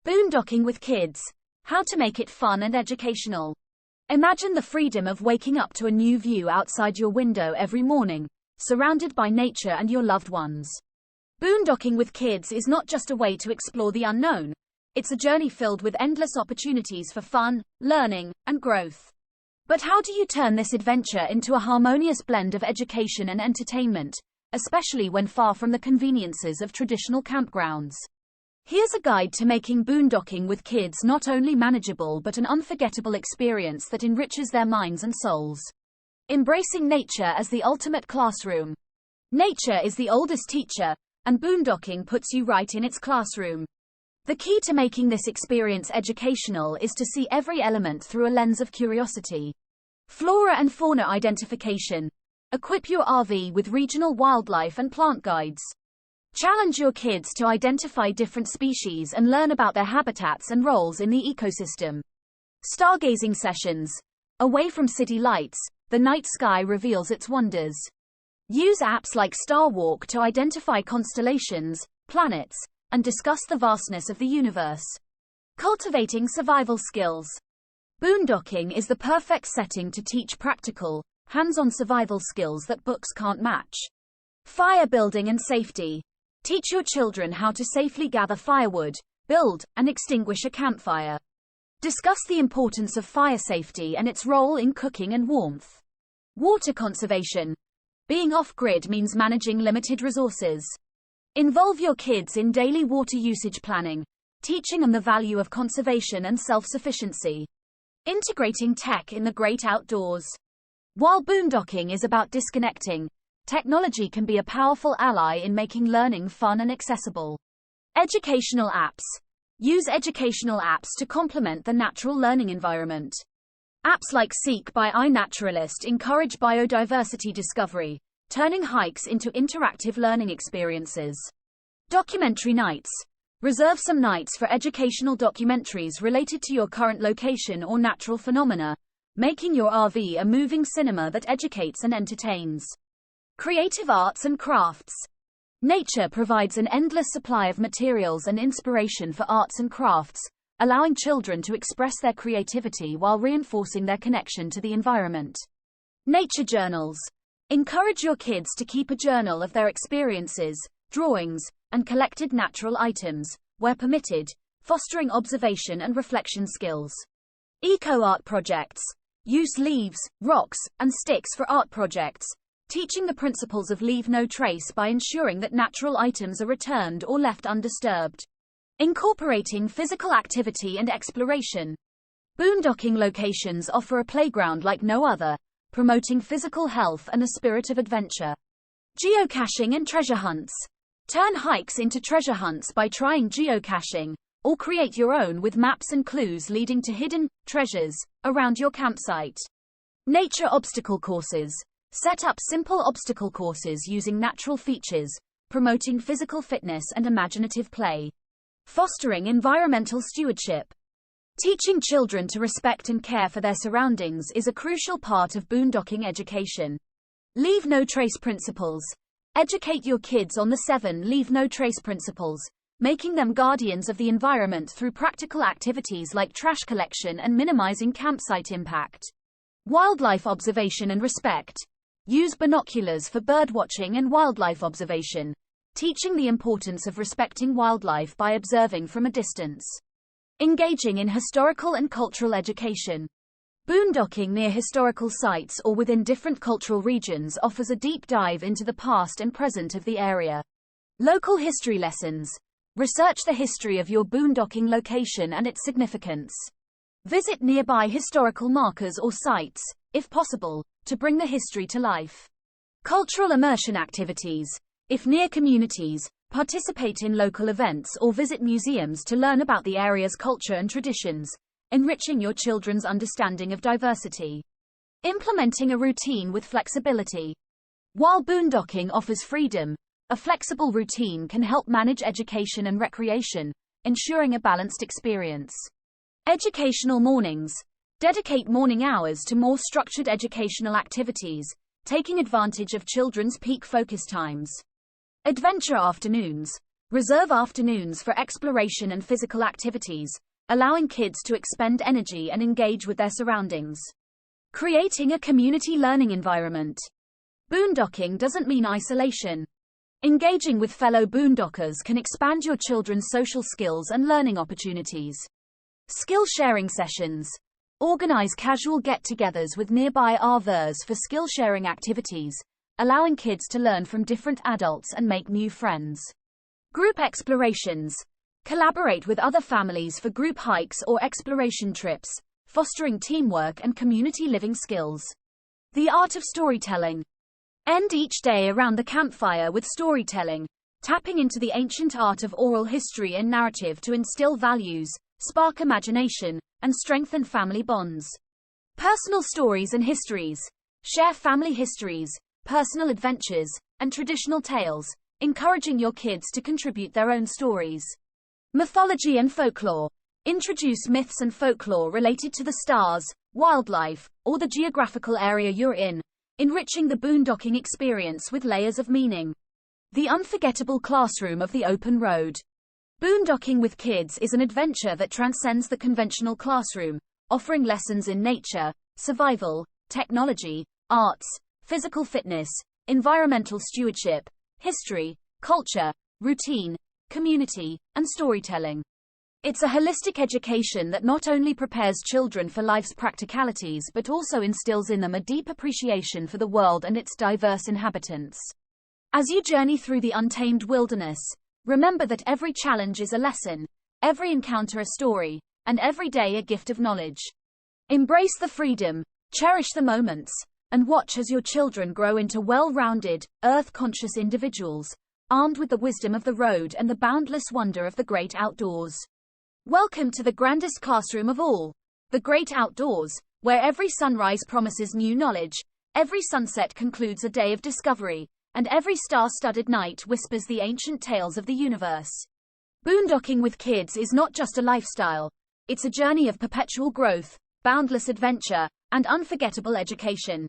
Boondocking with kids. How to make it fun and educational. Imagine the freedom of waking up to a new view outside your window every morning, surrounded by nature and your loved ones. Boondocking with kids is not just a way to explore the unknown. It's a journey filled with endless opportunities for fun, learning, and growth. But how do you turn this adventure into a harmonious blend of education and entertainment, especially when far from the conveniences of traditional campgrounds? Here's a guide to making boondocking with kids not only manageable but an unforgettable experience that enriches their minds and souls. Embracing nature as the ultimate classroom. Nature is the oldest teacher, and boondocking puts you right in its classroom. The key to making this experience educational is to see every element through a lens of curiosity. Flora and fauna identification. Equip your RV with regional wildlife and plant guides. Challenge your kids to identify different species and learn about their habitats and roles in the ecosystem. Stargazing sessions. Away from city lights, the night sky reveals its wonders. Use apps like Star Walk to identify constellations, planets, and discuss the vastness of the universe. Cultivating survival skills. Boondocking is the perfect setting to teach practical, hands-on survival skills that books can't match. Fire building and safety. Teach your children how to safely gather firewood, build, and extinguish a campfire. Discuss the importance of fire safety and its role in cooking and warmth. Water conservation. Being off-grid means managing limited resources. Involve your kids in daily water usage planning, teaching them the value of conservation and self-sufficiency. Integrating tech in the great outdoors. While boondocking is about disconnecting, technology can be a powerful ally in making learning fun and accessible. Educational apps. Use educational apps to complement the natural learning environment. Apps like Seek by iNaturalist encourage biodiversity discovery, turning hikes into interactive learning experiences. Documentary nights. Reserve some nights for educational documentaries related to your current location or natural phenomena, making your RV a moving cinema that educates and entertains. Creative arts and crafts. Nature provides an endless supply of materials and inspiration for arts and crafts, allowing children to express their creativity while reinforcing their connection to the environment. Nature journals. Encourage your kids to keep a journal of their experiences, drawings, and collected natural items, where permitted, fostering observation and reflection skills. Eco-art projects. Use leaves, rocks, and sticks for art projects, teaching the principles of leave no trace by ensuring that natural items are returned or left undisturbed. Incorporating physical activity and exploration. Boondocking locations offer a playground like no other, promoting physical health and a spirit of adventure. Geocaching and treasure hunts. Turn hikes into treasure hunts by trying geocaching, or create your own with maps and clues leading to hidden treasures around your campsite. Nature obstacle courses. Set up simple obstacle courses using natural features, promoting physical fitness and imaginative play. Fostering environmental stewardship. Teaching children to respect and care for their surroundings is a crucial part of boondocking education. Leave no trace principles. Educate your kids on the 7 leave no trace principles, making them guardians of the environment through practical activities like trash collection and minimizing campsite impact. Wildlife observation and respect. Use binoculars for birdwatching and wildlife observation, teaching the importance of respecting wildlife by observing from a distance. Engaging in historical and cultural education. Boondocking near historical sites or within different cultural regions offers a deep dive into the past and present of the area. Local history lessons. Research the history of your boondocking location and its significance. Visit nearby historical markers or sites, if possible, to bring the history to life. Cultural immersion activities. If near communities, participate in local events or visit museums to learn about the area's culture and traditions, enriching your children's understanding of diversity. Implementing a routine with flexibility. While boondocking offers freedom, a flexible routine can help manage education and recreation, ensuring a balanced experience. Educational mornings. Dedicate morning hours to more structured educational activities, taking advantage of children's peak focus times. Adventure afternoons. Reserve afternoons for exploration and physical activities, allowing kids to expend energy and engage with their surroundings. Creating a community learning environment. Boondocking doesn't mean isolation. Engaging with fellow boondockers can expand your children's social skills and learning opportunities. Skill sharing sessions. Organize casual get-togethers with nearby others for skill-sharing activities, allowing kids to learn from different adults and make new friends. Group explorations. Collaborate with other families for group hikes or exploration trips, fostering teamwork and community living skills. The art of storytelling. End each day around the campfire with storytelling, tapping into the ancient art of oral history and narrative to instill values, spark imagination, and strengthen family bonds. Personal stories and histories. Share family histories, personal adventures, and traditional tales, encouraging your kids to contribute their own stories. Mythology and folklore. Introduce myths and folklore related to the stars, wildlife, or the geographical area you're in, enriching the boondocking experience with layers of meaning. The unforgettable classroom of the open road. Boondocking with kids is an adventure that transcends the conventional classroom, offering lessons in nature, survival, technology, arts, physical fitness, environmental stewardship, history, culture, routine, community, and storytelling. It's a holistic education that not only prepares children for life's practicalities but also instills in them a deep appreciation for the world and its diverse inhabitants. As you journey through the untamed wilderness, remember that every challenge is a lesson, every encounter a story, and every day a gift of knowledge. Embrace the freedom, cherish the moments, and watch as your children grow into well-rounded, earth-conscious individuals, armed with the wisdom of the road and the boundless wonder of the great outdoors. Welcome to the grandest classroom of all, the great outdoors, where every sunrise promises new knowledge, every sunset concludes a day of discovery, and every star-studded night whispers the ancient tales of the universe. Boondocking with kids is not just a lifestyle, it's a journey of perpetual growth, boundless adventure, and unforgettable education.